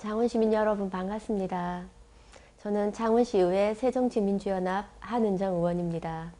창원시민 여러분 반갑습니다. 저는 창원시의회 새정치민주연합 한은정 의원입니다.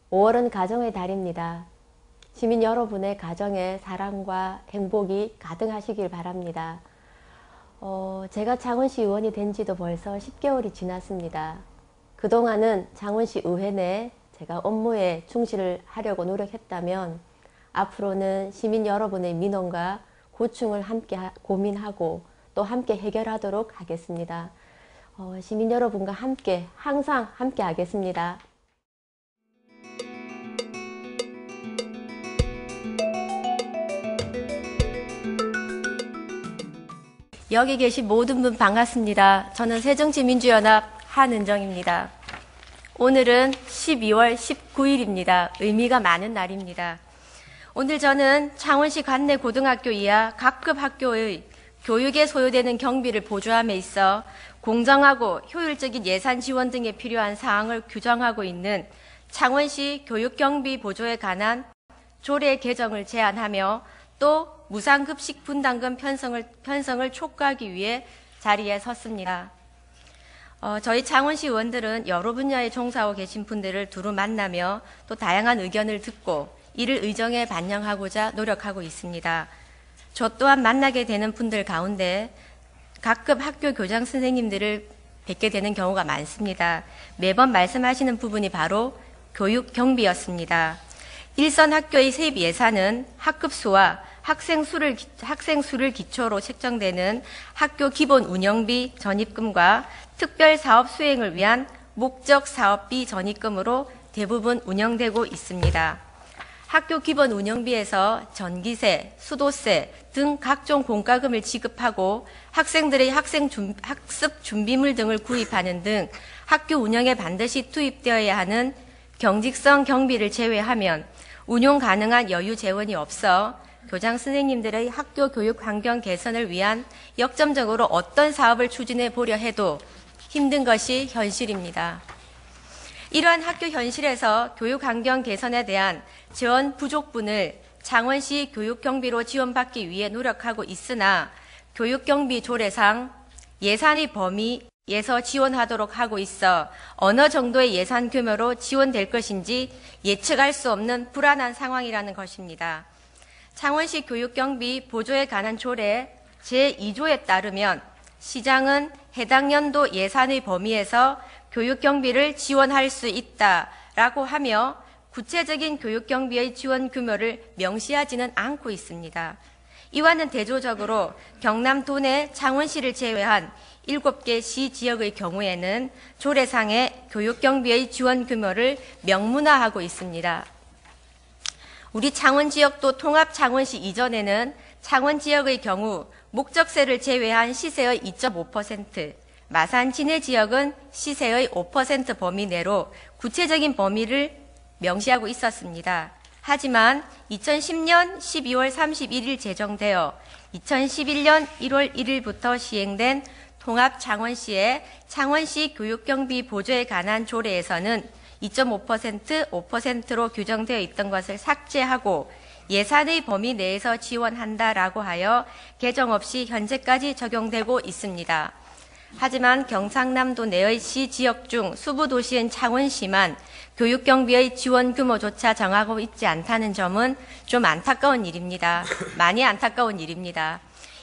5월은 가정의 달입니다. 시민 여러분의 가정에 사랑과 행복이 가득하시길 바랍니다. 제가 창원시 의원이 된 지도 벌써 10개월이 지났습니다. 그동안은 창원시 의회 내 제가 업무에 충실하려고 노력했다면 앞으로는 시민 여러분의 민원과 고충을 함께 고민하고 또 함께 해결하도록 하겠습니다. 시민 여러분과 함께 항상 함께 하겠습니다. 여기 계신 모든 분 반갑습니다. 저는 새정치민주연합 한은정입니다. 오늘은 12월 19일입니다. 의미가 많은 날입니다. 오늘 저는 창원시 관내 고등학교 이하 각급 학교의 교육에 소요되는 경비를 보조함에 있어 공정하고 효율적인 예산 지원 등에 필요한 사항을 규정하고 있는 창원시 교육경비 보조에 관한 조례 개정을 제안하며 또 무상급식 분담금 편성을 촉구하기 위해 자리에 섰습니다. 저희 창원시 의원들은 여러 분야에 종사하고 계신 분들을 두루 만나며 또 다양한 의견을 듣고 이를 의정에 반영하고자 노력하고 있습니다. 저 또한 만나게 되는 분들 가운데 각급 학교 교장 선생님들을 뵙게 되는 경우가 많습니다. 매번 말씀하시는 부분이 바로 교육 경비였습니다. 일선 학교의 세입 예산은 학급 수와 학생 수를 기초로 책정되는 학교 기본 운영비 전입금과 특별 사업 수행을 위한 목적 사업비 전입금으로 대부분 운영되고 있습니다. 학교 기본 운영비에서 전기세, 수도세 등 각종 공과금을 지급하고 학생들의 학습 준비물 등을 구입하는 등 학교 운영에 반드시 투입되어야 하는 경직성 경비를 제외하면 운용 가능한 여유 재원이 없어 교장 선생님들의 학교 교육 환경 개선을 위한 역점적으로 어떤 사업을 추진해 보려 해도 힘든 것이 현실입니다. 이러한 학교 현실에서 교육 환경 개선에 대한 지원 부족분을 창원시 교육경비로 지원받기 위해 노력하고 있으나 교육경비 조례상 예산의 범위에서 지원하도록 하고 있어 어느 정도의 예산 규모로 지원될 것인지 예측할 수 없는 불안한 상황이라는 것입니다. 창원시 교육경비 보조에 관한 조례 제2조에 따르면 시장은 해당 연도 예산의 범위에서 교육경비를 지원할 수 있다라고 하며 구체적인 교육경비의 지원 규모를 명시하지는 않고 있습니다. 이와는 대조적으로 경남 도내 창원시를 제외한 7개 시 지역의 경우에는 조례상의 교육경비의 지원 규모를 명문화하고 있습니다. 우리 창원 지역도 통합 창원시 이전에는 창원 지역의 경우 목적세를 제외한 시세의 2.5%, 마산 진해 지역은 시세의 5% 범위 내로 구체적인 범위를 명시하고 있었습니다. 하지만 2010년 12월 31일 제정되어 2011년 1월 1일부터 시행된 통합 창원시의 창원시 교육경비 보조에 관한 조례에서는 2.5%, 5%로 규정되어 있던 것을 삭제하고 예산의 범위 내에서 지원한다라고 하여 개정 없이 현재까지 적용되고 있습니다. 하지만 경상남도 내의 시 지역 중 수부도시인 창원시만 교육경비의 지원 규모조차 정하고 있지 않다는 점은 좀 안타까운 일입니다. 많이 안타까운 일입니다.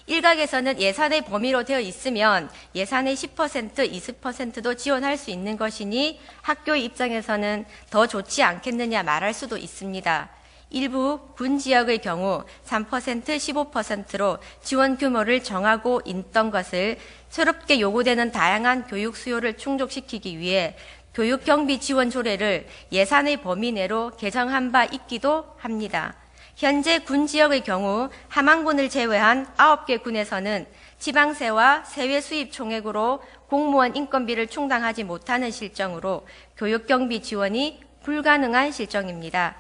일각에서는 예산의 범위로 되어 있으면 예산의 10%, 20%도 지원할 수 있는 것이니 학교의 입장에서는 더 좋지 않겠느냐 말할 수도 있습니다. 일부 군 지역의 경우 3%, 15%로 지원 규모를 정하고 있던 것을 새롭게 요구되는 다양한 교육 수요를 충족시키기 위해 교육경비 지원 조례를 예산의 범위 내로 개정한 바 있기도 합니다. 현재 군 지역의 경우 함안군을 제외한 9개 군에서는 지방세와 세외 수입 총액으로 공무원 인건비를 충당하지 못하는 실정으로 교육경비 지원이 불가능한 실정입니다.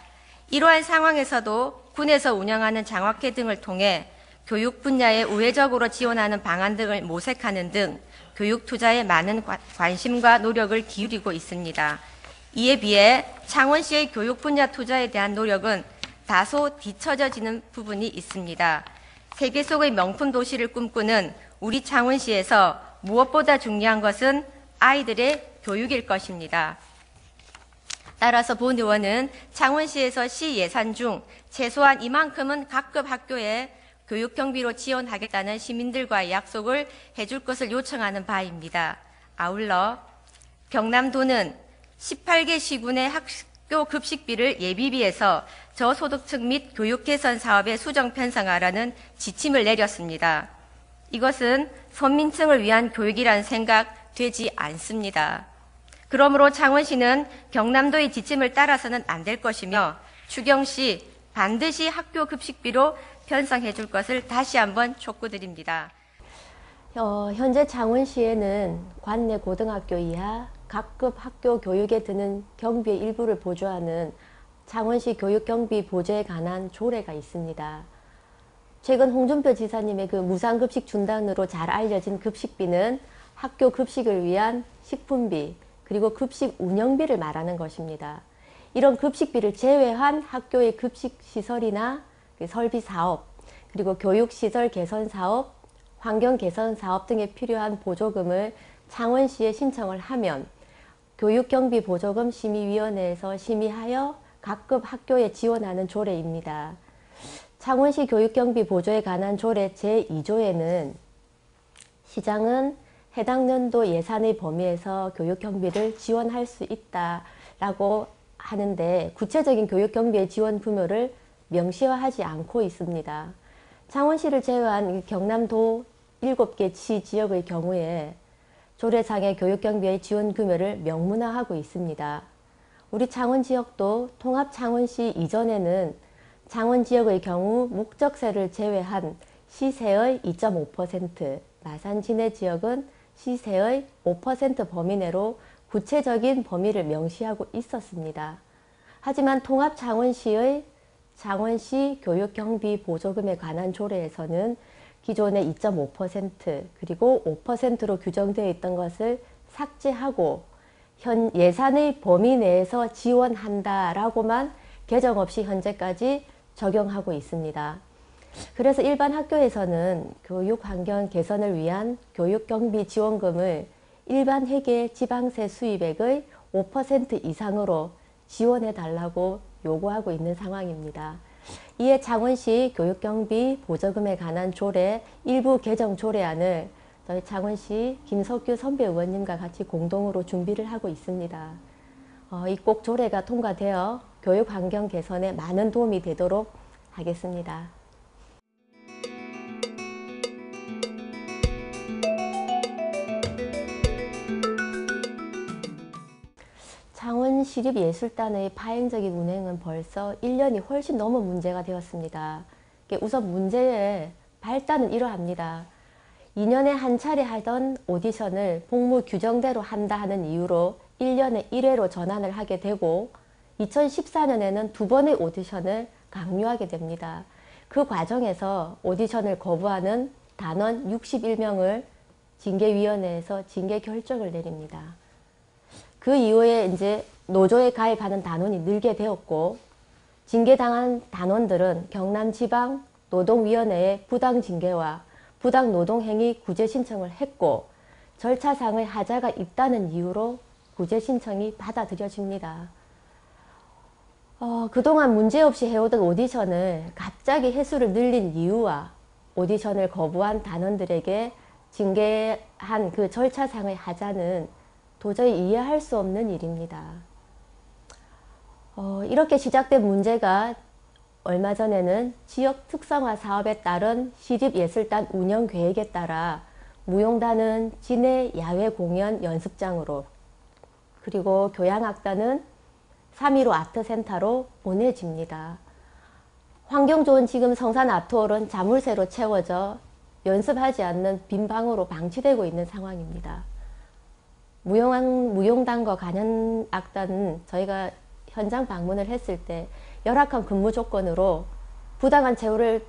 이러한 상황에서도 군에서 운영하는 장학회 등을 통해 교육 분야에 우회적으로 지원하는 방안 등을 모색하는 등 교육 투자에 많은 관심과 노력을 기울이고 있습니다. 이에 비해 창원시의 교육 분야 투자에 대한 노력은 다소 뒤처져지는 부분이 있습니다. 세계 속의 명품 도시를 꿈꾸는 우리 창원시에서 무엇보다 중요한 것은 아이들의 교육일 것입니다. 따라서 본 의원은 창원시에서 시 예산 중 최소한 이만큼은 각급 학교에 교육 경비로 지원하겠다는 시민들과의 약속을 해줄 것을 요청하는 바입니다. 아울러 경남도는 18개 시군의 학교 급식비를 예비비에서 저소득층 및 교육 개선 사업에 수정 편성하라는 지침을 내렸습니다. 이것은 선민층을 위한 교육이란 생각 되지 않습니다. 그러므로 창원시는 경남도의 지침을 따라서는 안 될 것이며 추경시 반드시 학교 급식비로 편성해 줄 것을 다시 한번 촉구드립니다. 현재 창원시에는 관내 고등학교 이하 각급 학교 교육에 드는 경비의 일부를 보조하는 창원시 교육경비 보조에 관한 조례가 있습니다. 최근 홍준표 지사님의 그 무상급식 준단으로 잘 알려진 급식비는 학교 급식을 위한 식품비 그리고 급식 운영비를 말하는 것입니다. 이런 급식비를 제외한 학교의 급식시설이나 설비 사업, 그리고 교육시설 개선 사업, 환경 개선 사업 등에 필요한 보조금을 창원시에 신청을 하면 교육경비 보조금 심의위원회에서 심의하여 각급 학교에 지원하는 조례입니다. 창원시 교육경비 보조에 관한 조례 제2조에는 시장은 해당 연도 예산의 범위에서 교육경비를 지원할 수 있다라고 하는데 구체적인 교육경비의 지원 규모를 명시화하지 않고 있습니다. 창원시를 제외한 경남도 7개 시 지역의 경우에 조례상의 교육경비의 지원 규모를 명문화하고 있습니다. 우리 창원 지역도 통합 창원시 이전에는 창원 지역의 경우 목적세를 제외한 시세의 2.5%, 마산 진해 지역은 시세의 5% 범위 내로 구체적인 범위를 명시하고 있었습니다. 하지만 통합 창원시의 창원시 교육경비 보조금에 관한 조례에서는 기존의 2.5% 그리고 5%로 규정되어 있던 것을 삭제하고 현 예산의 범위 내에서 지원한다라고만 개정 없이 현재까지 적용하고 있습니다. 그래서 일반 학교에서는 교육 환경 개선을 위한 교육경비 지원금을 일반 회계 지방세 수입액의 5% 이상으로 지원해 달라고 요구하고 있는 상황입니다. 이에 창원시 교육경비 보조금에 관한 조례 일부 개정 조례안을 저희 창원시 김석규 선배 의원님과 같이 공동으로 준비를 하고 있습니다. 이 꼭 조례가 통과되어 교육 환경 개선에 많은 도움이 되도록 하겠습니다. 창원시립예술단의 파행적인 운행은 벌써 1년이 훨씬 넘은 문제가 되었습니다. 우선 문제의 발단은 이러합니다. 2년에 한 차례 하던 오디션을 복무 규정대로 한다 하는 이유로 1년에 1회로 전환을 하게 되고 2014년에는 2번의 오디션을 강요하게 됩니다. 그 과정에서 오디션을 거부하는 단원 61명을 징계위원회에서 징계 결정을 내립니다. 그 이후에 이제 노조에 가입하는 단원이 늘게 되었고 징계당한 단원들은 경남지방노동위원회에 부당징계와 부당노동행위 구제 신청을 했고 절차상의 하자가 있다는 이유로 구제 신청이 받아들여집니다. 그동안 문제없이 해오던 오디션을 갑자기 횟수를 늘린 이유와 오디션을 거부한 단원들에게 징계한 그 절차상의 하자는 도저히 이해할 수 없는 일입니다. 이렇게 시작된 문제가 얼마 전에는 지역 특성화 사업에 따른 시립예술단 운영 계획에 따라 무용단은 진해 야외 공연 연습장으로 그리고 교향악단은 3.15 아트센터로 보내집니다. 환경 좋은 지금 성산 아트홀은 자물쇠로 채워져 연습하지 않는 빈 방으로 방치되고 있는 상황입니다. 무용단과 관현악단은 저희가 현장 방문을 했을 때 열악한 근무 조건으로 부당한 처우를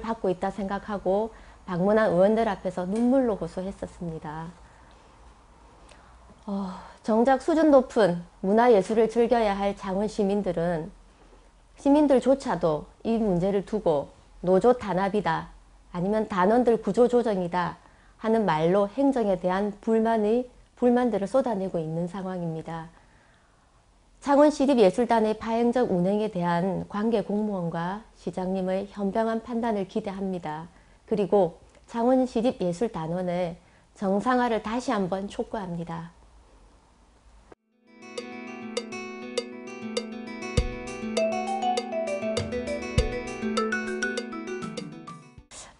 받고 있다 생각하고 방문한 의원들 앞에서 눈물로 호소했었습니다. 정작 수준 높은 문화예술을 즐겨야 할 창원 시민들조차도 이 문제를 두고 노조 탄압이다, 아니면 단원들 구조조정이다 하는 말로 행정에 대한 불만들을 쏟아내고 있는 상황입니다. 창원시립예술단의 파행적 운행에 대한 관계 공무원과 시장님의 현명한 판단을 기대합니다. 그리고 창원시립예술단원의 정상화를 다시 한번 촉구합니다.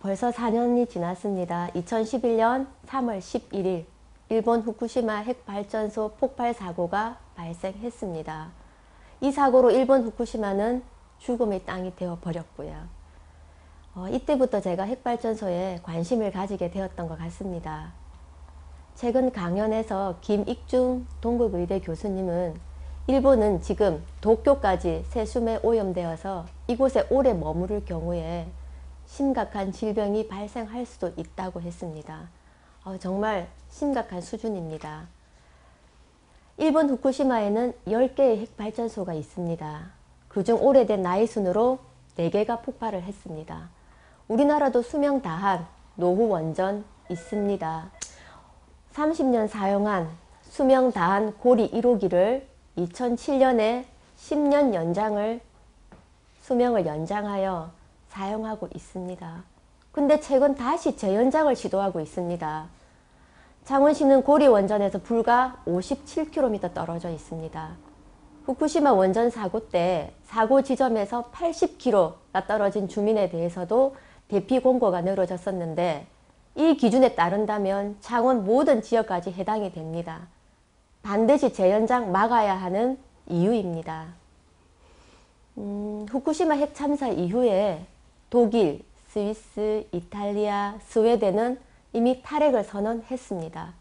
벌써 4년이 지났습니다. 2011년 3월 11일 일본 후쿠시마 핵발전소 폭발 사고가 발생했습니다. 이 사고로 일본 후쿠시마는 죽음의 땅이 되어 버렸고요. 이때부터 제가 핵발전소에 관심을 가지게 되었던 것 같습니다. 최근 강연에서 김익중 동국의대 교수님은 일본은 지금 도쿄까지 세수에 오염되어서 이곳에 오래 머무를 경우에 심각한 질병이 발생할 수도 있다고 했습니다. 정말 심각한 수준입니다. 일본 후쿠시마에는 10개의 핵발전소가 있습니다. 그중 오래된 나이 순으로 4개가 폭발을 했습니다. 우리나라도 수명 다한 노후 원전 있습니다. 30년 사용한 수명 다한 고리 1호기를 2007년에 10년 수명을 연장하여 사용하고 있습니다. 근데 최근 다시 재연장을 시도하고 있습니다. 창원시는 고리 원전에서 불과 57km 떨어져 있습니다. 후쿠시마 원전 사고 때 사고 지점에서 80km가 떨어진 주민에 대해서도 대피 공고가 내려졌었는데 이 기준에 따른다면 창원 모든 지역까지 해당이 됩니다. 반드시 재연장 막아야 하는 이유입니다. 후쿠시마 핵 참사 이후에 독일, 스위스, 이탈리아, 스웨덴은 이미 탈핵을 선언했습니다.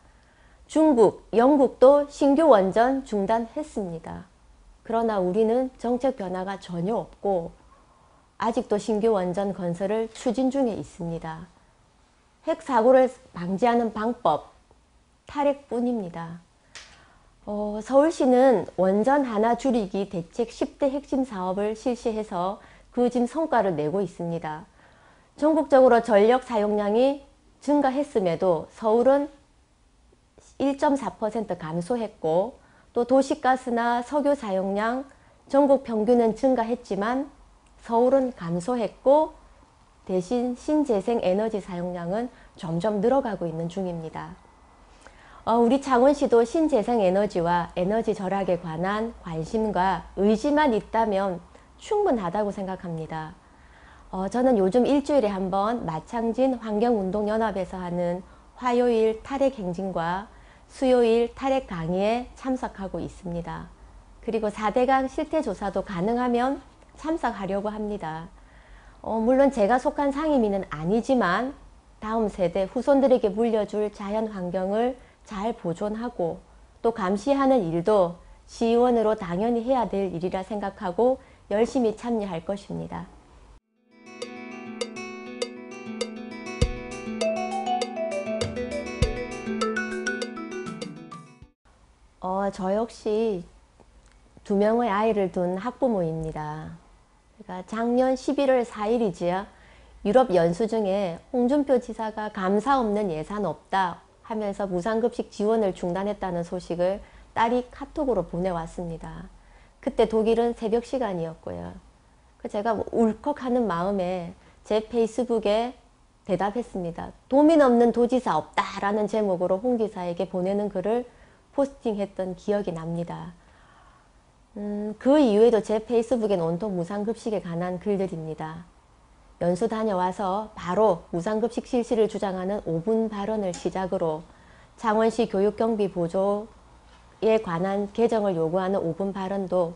중국, 영국도 신규 원전 중단했습니다. 그러나 우리는 정책 변화가 전혀 없고 아직도 신규 원전 건설을 추진 중에 있습니다. 핵 사고를 방지하는 방법, 탈핵뿐입니다. 서울시는 원전 하나 줄이기 대책 10대 핵심 사업을 실시해서 그 지금 성과를 내고 있습니다. 전국적으로 전력 사용량이 증가했음에도 서울은 1.4% 감소했고 또 도시가스나 석유 사용량 전국 평균은 증가했지만 서울은 감소했고 대신 신재생 에너지 사용량은 점점 늘어가고 있는 중입니다. 우리 창원시도 신재생 에너지와 에너지 절약에 관한 관심과 의지만 있다면 충분하다고 생각합니다. 저는 요즘 일주일에 한 번 마창진 환경운동연합에서 하는 화요일 탈핵 행진과 수요일 탈핵 강의에 참석하고 있습니다. 그리고 4대강 실태조사도 가능하면 참석하려고 합니다. 물론 제가 속한 상임위는 아니지만 다음 세대 후손들에게 물려줄 자연 환경을 잘 보존하고 또 감시하는 일도 시의원으로 당연히 해야 될 일이라 생각하고 열심히 참여할 것입니다. 저 역시 2명의 아이를 둔 학부모입니다. 그러니까 작년 11월 4일이지요. 유럽 연수 중에 홍준표 지사가 감사 없는 예산 없다 하면서 무상급식 지원을 중단했다는 소식을 딸이 카톡으로 보내왔습니다. 그때 독일은 새벽 시간이었고요. 제가 울컥하는 마음에 제 페이스북에 대답했습니다. 도민 없는 도지사 없다라는 제목으로 홍 지사에게 보내는 글을 포스팅했던 기억이 납니다. 그 이후에도 제 페이스북엔 온통 무상급식에 관한 글들입니다. 연수 다녀와서 바로 무상급식 실시를 주장하는 5분 발언을 시작으로 창원시 교육경비 보조에 관한 개정을 요구하는 5분 발언도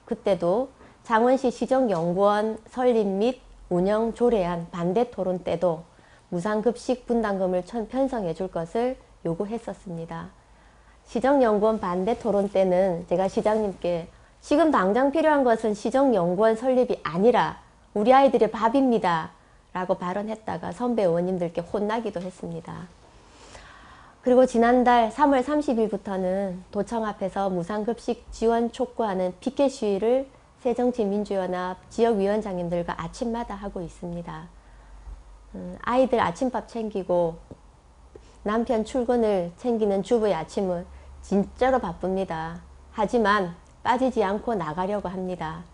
그때도 창원시 시정연구원 설립 및 운영 조례안 반대 토론 때도 무상급식 분담금을 편성해 줄 것을 요구했었습니다. 시정연구원 반대 토론 때는 제가 시장님께 지금 당장 필요한 것은 시정연구원 설립이 아니라 우리 아이들의 밥입니다 라고 발언했다가 선배 의원님들께 혼나기도 했습니다. 그리고 지난달 3월 30일부터는 도청 앞에서 무상급식 지원 촉구하는 피켓 시위를 새정치민주연합 지역위원장님들과 아침마다 하고 있습니다. 아이들 아침밥 챙기고 남편 출근을 챙기는 주부의 아침은 진짜로 바쁩니다. 하지만 빠지지 않고 나가려고 합니다.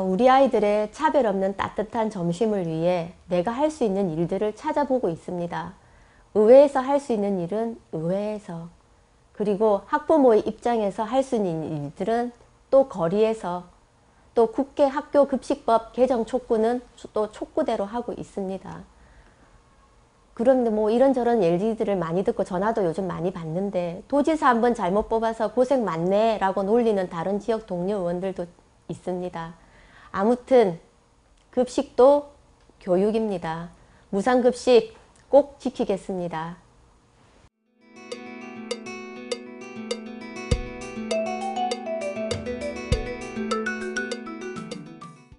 우리 아이들의 차별 없는 따뜻한 점심을 위해 내가 할 수 있는 일들을 찾아보고 있습니다. 의회에서 할 수 있는 일은 의회에서, 그리고 학부모의 입장에서 할 수 있는 일들은 또 거리에서, 또 국회 학교 급식법 개정 촉구는 또 촉구대로 하고 있습니다. 그런데 뭐 이런저런 얘기들을 많이 듣고 전화도 요즘 많이 받는데, 도지사 한번 잘못 뽑아서 고생 많네 라고 놀리는 다른 지역 동료 의원들도 있습니다. 아무튼 급식도 교육입니다. 무상급식 꼭 지키겠습니다.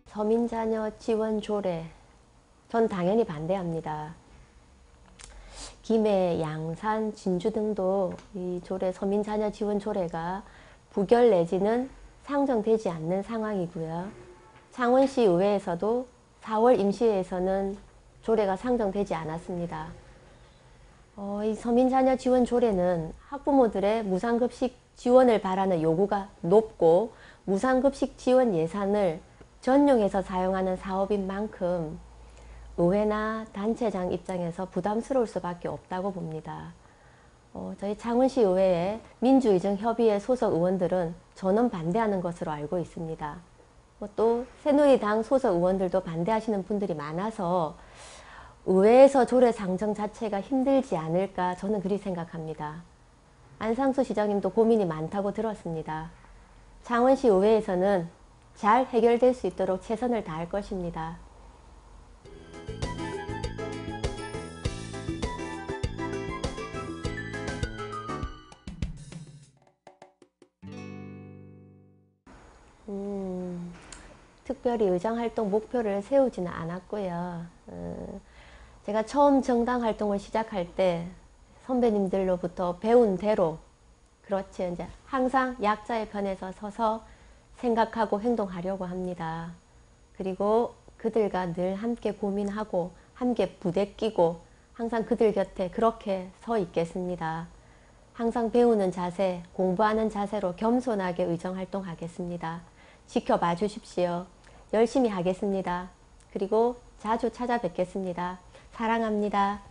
서민자녀 지원 조례, 전 당연히 반대합니다. 김해, 양산, 진주 등도 이 조례, 서민자녀 지원 조례가 부결 내지는 상정되지 않는 상황이고요. 창원시 의회에서도 4월 임시회에서는 조례가 상정되지 않았습니다. 이 서민자녀 지원 조례는 학부모들의 무상급식 지원을 바라는 요구가 높고, 무상급식 지원 예산을 전용해서 사용하는 사업인 만큼 의회나 단체장 입장에서 부담스러울 수밖에 없다고 봅니다. 저희 창원시 의회의 민주의정협의회 소속 의원들은 전원 반대하는 것으로 알고 있습니다. 또 새누리당 소속 의원들도 반대하시는 분들이 많아서 의회에서 조례 상정 자체가 힘들지 않을까, 저는 그리 생각합니다. 안상수 시장님도 고민이 많다고 들었습니다. 창원시 의회에서는 잘 해결될 수 있도록 최선을 다할 것입니다. 특별히 의정활동 목표를 세우지는 않았고요. 제가 처음 정당 활동을 시작할 때 선배님들로부터 배운 대로, 그렇죠, 이제 항상 약자의 편에서 서서 생각하고 행동하려고 합니다. 그리고 그들과 늘 함께 고민하고 함께 부대끼고 항상 그들 곁에 그렇게 서 있겠습니다. 항상 배우는 자세, 공부하는 자세로 겸손하게 의정활동하겠습니다. 지켜봐 주십시오. 열심히 하겠습니다. 그리고 자주 찾아뵙겠습니다. 사랑합니다.